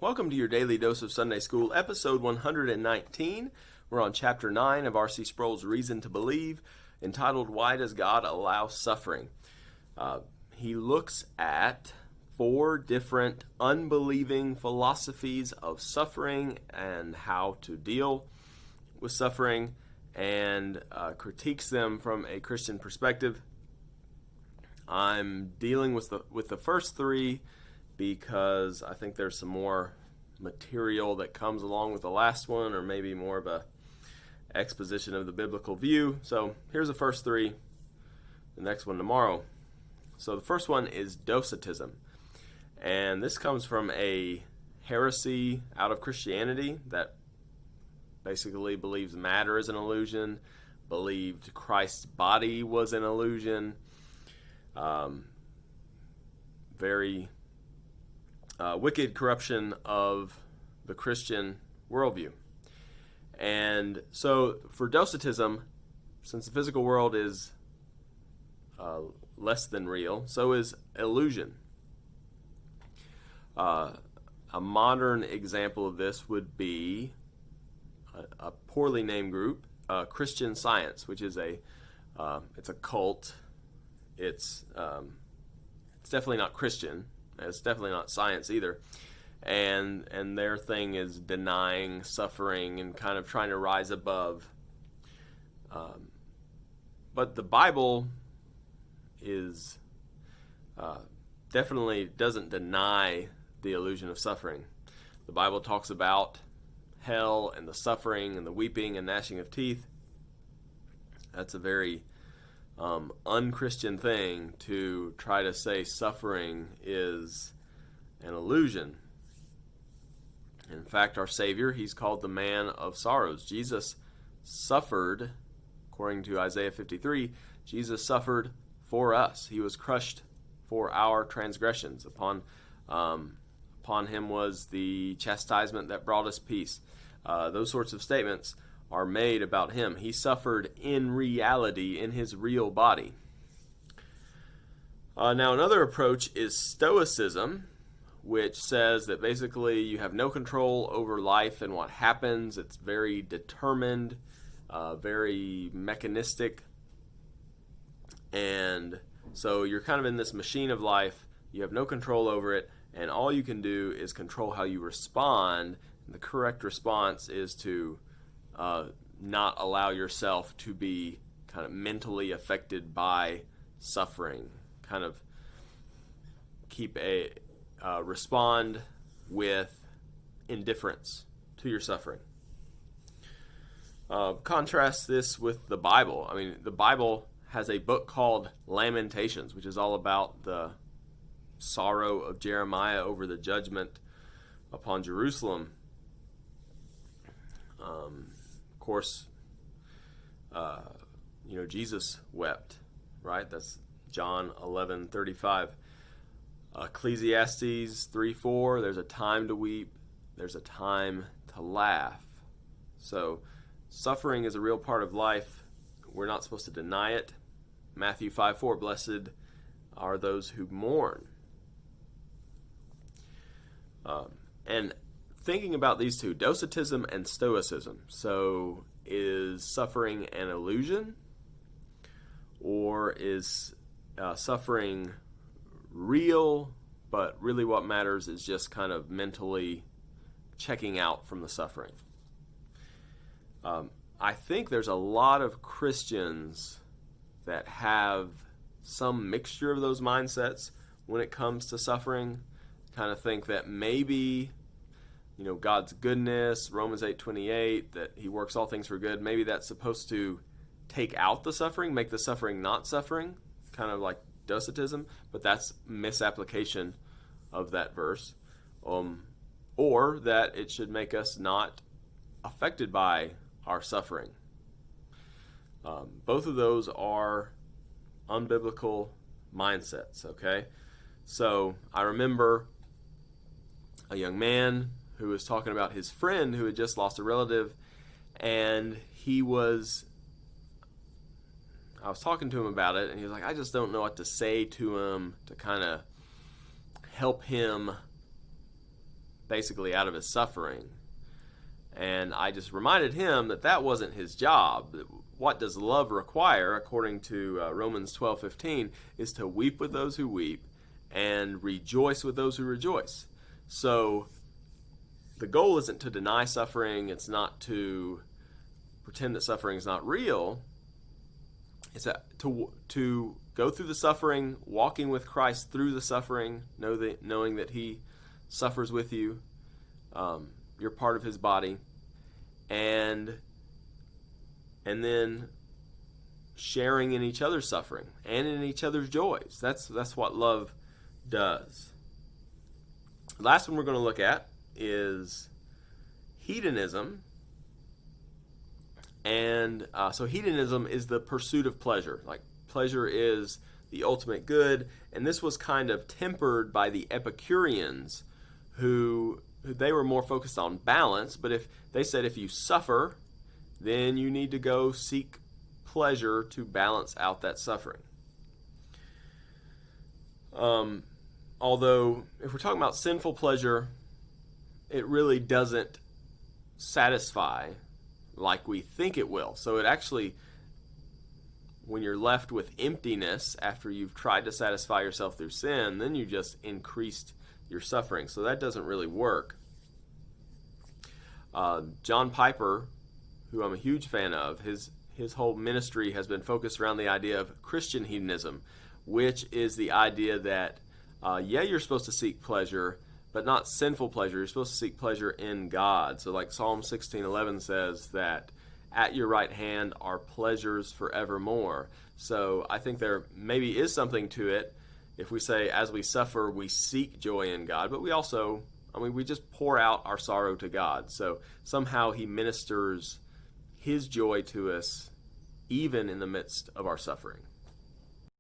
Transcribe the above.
Welcome to your Daily Dose of Sunday School, episode 119. We're on chapter 9 of R.C. Sproul's Reason to Believe, entitled, Why Does God Allow Suffering? He looks at 4 different unbelieving philosophies of suffering and how to deal with suffering, and critiques them from a Christian perspective. I'm dealing with the first 3 because I think there's some more material that comes along with the last one, or maybe more of a exposition of the biblical view. So here's the first 3, the next one tomorrow. So the first one is Docetism, and this comes from a heresy out of Christianity that basically believes matter is an illusion, believed Christ's body was an illusion, very wicked corruption of the Christian worldview. And so for Docetism, since the physical world is less than real, so is illusion. A modern example of this would be a poorly named group, Christian Science, which is it's a cult. It's definitely not Christian. It's definitely not science either. And their thing is denying suffering and kind of trying to rise above. But the Bible is definitely doesn't deny the illusion of suffering. The Bible talks about hell and the suffering and the weeping and gnashing of teeth. That's a very unchristian thing to try to say suffering is an illusion. In fact, our Savior, he's called the man of sorrows. Jesus suffered, according to Isaiah 53, Jesus suffered for us. He was crushed for our transgressions. Upon him was the chastisement that brought us peace. Those sorts of statements are made about him. He suffered in reality, in his real body. Now, another approach is Stoicism, which says that basically you have no control over life and what happens. It's very determined, very mechanistic. And so you're kind of in this machine of life. You have no control over it, and all you can do is control how you respond. And the correct response is to not allow yourself to be kind of mentally affected by suffering. Kind of respond with indifference to your suffering. Contrast this with the Bible. I mean, the Bible has a book called Lamentations, which is all about the sorrow of Jeremiah over the judgment upon Jerusalem. Of course, Jesus wept, right? That's John 11:35. Ecclesiastes 3:4, there's a time to weep, there's a time to laugh. So suffering is a real part of life. We're not supposed to deny it. Matthew 5:4, blessed are those who mourn. And thinking about these two, Docetism and Stoicism. So is suffering an illusion, or is suffering real, but really what matters is just kind of mentally checking out from the suffering? I think there's a lot of Christians that have some mixture of those mindsets when it comes to suffering. Kind of think that maybe, God's goodness, Romans 8:28, that he works all things for good, maybe that's supposed to take out the suffering, make the suffering not suffering, kind of like Docetism, but that's misapplication of that verse. Or that it should make us not affected by our suffering. Both of those are unbiblical mindsets, okay? So I remember a young man who was talking about his friend who had just lost a relative, and I was talking to him about it, and he was like, I just don't know what to say to him to kind of help him basically out of his suffering. And I just reminded him that that wasn't his job. What does love require, according to Romans 12:15, is to weep with those who weep and rejoice with those who rejoice. So the goal isn't to deny suffering. It's not to pretend that suffering is not real. It's to go through the suffering, walking with Christ through the suffering, knowing that he suffers with you. You're part of his body. And then sharing in each other's suffering and in each other's joys. That's what love does. The last one we're going to look at is hedonism. And so hedonism is the pursuit of pleasure. Like, pleasure is the ultimate good. And this was kind of tempered by the Epicureans, who they were more focused on balance. But if they said if you suffer, then you need to go seek pleasure to balance out that suffering. Although, if we're talking about sinful pleasure, it really doesn't satisfy like we think it will. So it actually, when you're left with emptiness after you've tried to satisfy yourself through sin, then you just increased your suffering. So that doesn't really work. John Piper, who I'm a huge fan of, his whole ministry has been focused around the idea of Christian hedonism, which is the idea that, you're supposed to seek pleasure, but not sinful pleasure. You're supposed to seek pleasure in God. So like Psalm 16:11 says that at your right hand are pleasures forevermore. So I think there maybe is something to it if we say as we suffer, we seek joy in God, but we also, we just pour out our sorrow to God. So somehow he ministers his joy to us even in the midst of our suffering.